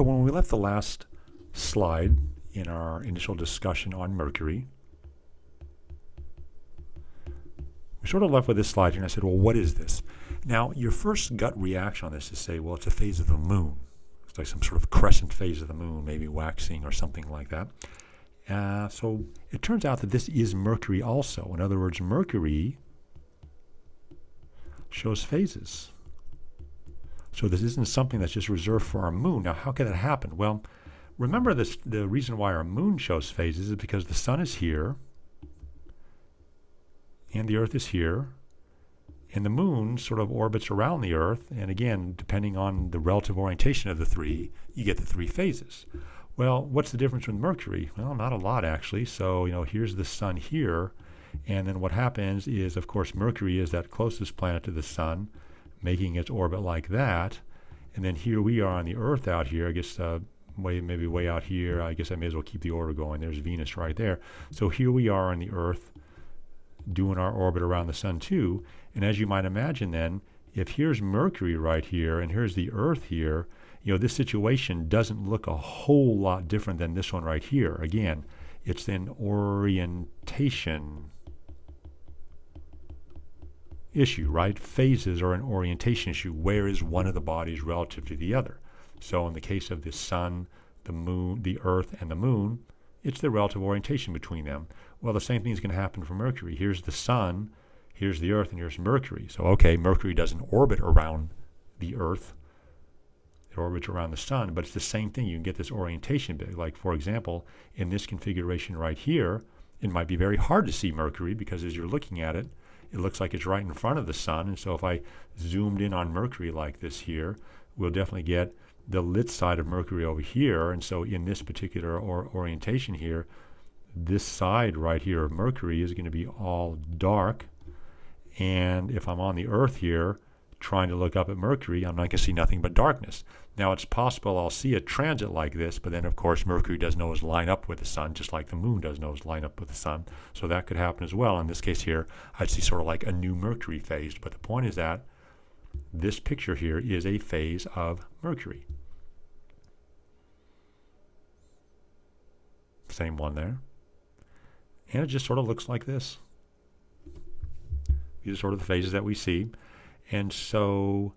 So when we left the last slide in our initial discussion on Mercury, we sort of left with this slide here, and I said, well, what is this? Now, your first gut reaction on this is to say, well, it's a phase of the moon. It's like some sort of crescent phase of the moon, maybe waxing or something like that. So it turns out that this is Mercury also. In other words, Mercury shows phases. So this isn't something that's just reserved for our moon. Now, how can that happen? Well, remember this, the reason why our moon shows phases is because the sun is here, and the Earth is here, and the moon sort of orbits around the Earth, and again, depending on the relative orientation of the three, you get the three phases. Well, what's the difference with Mercury? Well, not a lot, actually. So, here's the sun here, and then what happens is, of course, Mercury is that closest planet to the sun, making its orbit like that, and then here we are on the Earth out here, I guess maybe way out here. I guess I may as well keep the order going. There's Venus right there. So here we are on the Earth doing our orbit around the sun too, and as you might imagine then, if here's Mercury right here and here's the Earth here, this situation doesn't look a whole lot different than this one right here. Again, it's an orientation issue, right? Phases are an orientation issue. Where is one of the bodies relative to the other? So in the case of the sun, the moon, the Earth, and the moon, it's the relative orientation between them. Well, the same thing is going to happen for Mercury. Here's the sun, here's the Earth, and here's Mercury. So, okay, Mercury doesn't orbit around the Earth. It orbits around the sun, but it's the same thing. You can get this orientation bit. Like, for example, in this configuration right here, it might be very hard to see Mercury because as you're looking at it, it looks like it's right in front of the sun. And so if I zoomed in on Mercury like this here, we'll definitely get the lit side of Mercury over here. And so in this particular orientation here, this side right here of Mercury is going to be all dark. And if I'm on the Earth here trying to look up at Mercury, I'm not going to see nothing but darkness. Now, it's possible I'll see a transit like this, but then, of course, Mercury doesn't always line up with the sun, just like the moon doesn't always line up with the sun. So that could happen as well. In this case here, I'd see sort of like a new Mercury phase. But the point is that this picture here is a phase of Mercury. Same one there. And it just sort of looks like this. These are sort of the phases that we see. And so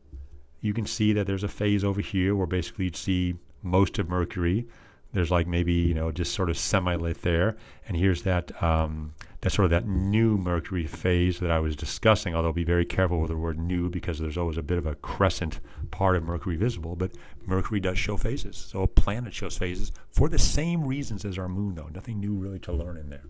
you can see that there's a phase over here where basically you'd see most of Mercury. There's like maybe, just sort of semi-lit there. And here's that that's sort of that new Mercury phase that I was discussing, although be very careful with the word new because there's always a bit of a crescent part of Mercury visible. But Mercury does show phases. So a planet shows phases for the same reasons as our moon, though. Nothing new really to learn in there.